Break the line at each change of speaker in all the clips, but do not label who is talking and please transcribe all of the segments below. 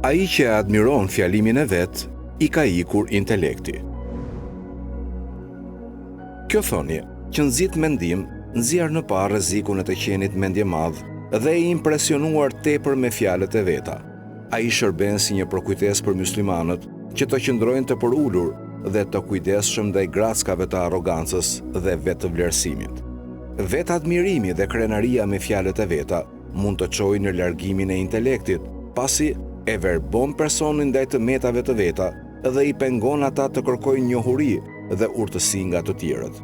Ai që admiron fjalimin e vet, i ka ikur intelekti. Kjo thonje, që nxit mendim, nxjerr në parë rrezikun e të qenit mendje madh dhe i impresionuar tepër me fjalët e veta. Ai shërben si një përkujtes për muslimanët që të qëndrojnë të përulur dhe të kujdesshëm ndaj grackave të arrogancës dhe vetëvlerësimit. Vetë admirimi dhe krenaria me fjalët e veta mund të çojë në largimin e intelektit, pasi e verbon personin ndaj të metave të veta dhe i pengon ata të kërkojnë njohuri dhe urtësi nga të tjerët.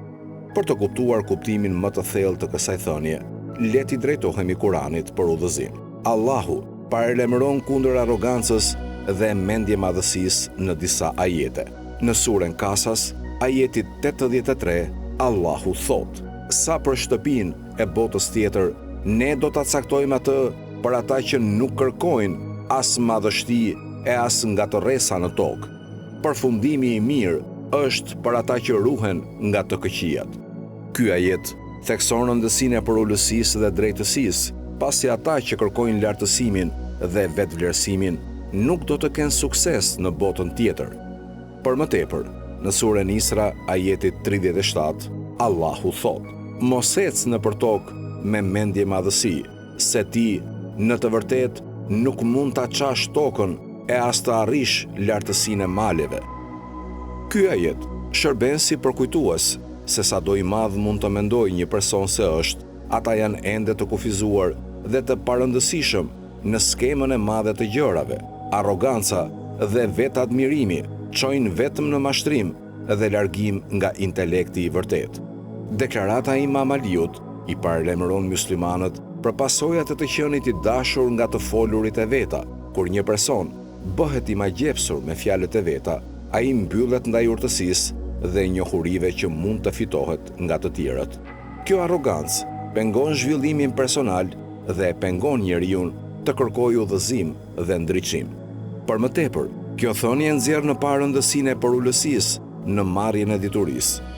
Për të kuptuar kuptimin më të thellë të kësaj thënie, le t'i drejtohemi Kuranit për udhëzim. Allahu paralajmëron kundër arrogancës dhe mendje madhësisë në disa ajete. Në surën Kasas, ajeti 83, Allahu thotë: sa për shtëpinë e botës tjetër, ne do ta caktojmë atë për ata që nuk kërkojnë as madhështi e as ngatërresa në tokë. Përfundimi i mirë është për ata që ruhen nga të këqijat. Ky ajet thekson rëndësinë e përulësisë dhe drejtësisë, pasi ata që kërkojnë lartësimin dhe vetvlerësimin nuk do të kenë sukses në botën tjetër. Për më tepër, në surën Isra, ajeti 37, Allahu thotë: mos ec nëpër tokë me mendje madhësi, se ti në të vërtetë nuk mund ta çash tokën e as të arrish lartësinë e maleve. Ky ajet shërben si përkujtues se sado i madh mund të mendojë një person se është, ata janë ende të kufizuar dhe të parëndësishëm në skemën e madhe të gjërave. Arroganca dhe vetë admirimi çojnë vetëm në mashtrim dhe largim nga intelekti i vërtet. Deklarata e Imam Aliut i paralajmëron muslimanët për pasojat e të qenit i dashur nga të folurit e veta. Kur një person bëhet i magjepsur me fjalët e veta, ai mbyllet ndaj urtësisë dhe njohurive që mund të fitohet nga të tjerët. Kjo arrogancë pengon zhvillimin personal dhe pengon njeriu të kërkojë udhëzim dhe ndriçim. Për më tepër, kjo thënie nxjerr në parë rëndësinë e përulësisë në marrjen e diturisë.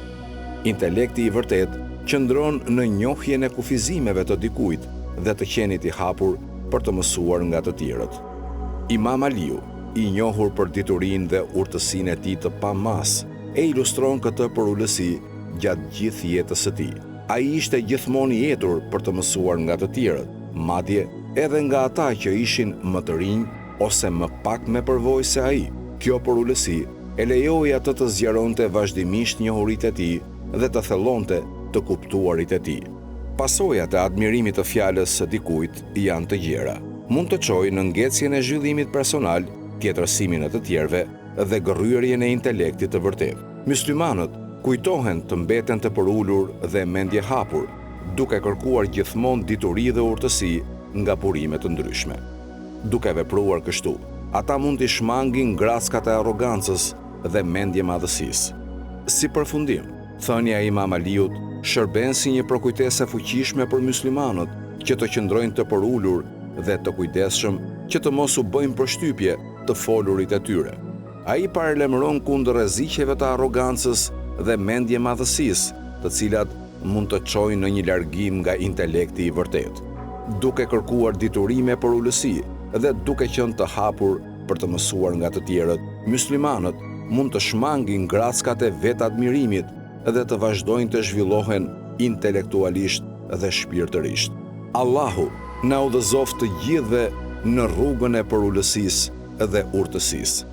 Intelekti i vërtet qëndron në njohjen e kufizimeve të dikujt dhe të qenit i hapur për të mësuar nga të tjerët. Imam Aliu, i njohur për diturinë dhe urtësinë e tij të pamas, e ilustron këtë përulësi gjatë gjithë jetës së tij. Ai ishte gjithmonë i etur për të mësuar nga të tjerët, madje edhe nga ata që ishin më të rinj ose më pak me përvojë se ai. Kjo përulësi e lejoi atë të zgjeronte vazhdimisht njohuritë e tij dhe të thellonte të kuptuarit e tij. Pasojat e admirimit të fjalës së dikujt janë të gjera. Mund të çojë në ngecjen e zhvillimit personal, tjetërsimin e të tjerëve dhe gërryerjen e intelektit të vërtet. Muslimanët kujtohen të mbeten të përulur dhe mendje hapur, duke kërkuar gjithmonë dituri dhe urtësi nga burime të ndryshme. Duke vepruar kështu, ata mund t'i shmangin grackat e arrogancës dhe mendje madhësisë. Si përfundim, thënia e Imam Aliut shërben si një përkujtesë e fuqishme për muslimanët që të qëndrojnë të përulur dhe të kujdesshëm që të mos u bëjnë përshtypje të folurit e tyre. Ai paralajmëron kundër rreziqeve të arrogancës dhe mendje madhësisë, të cilat mund të çojnë në një largim nga intelekti i vërtet. Duke kërkuar dituri me përulësi dhe duke qenë të hapur për të mësuar nga të tjerët, muslimanët mund të shmangin grackat e vetë admirimit dhe të vazhdojnë të zhvillohen intelektualisht dhe shpirtërisht. Allahu na udhëzoft të gjithëve në rrugën e përulësisë dhe urtësisë.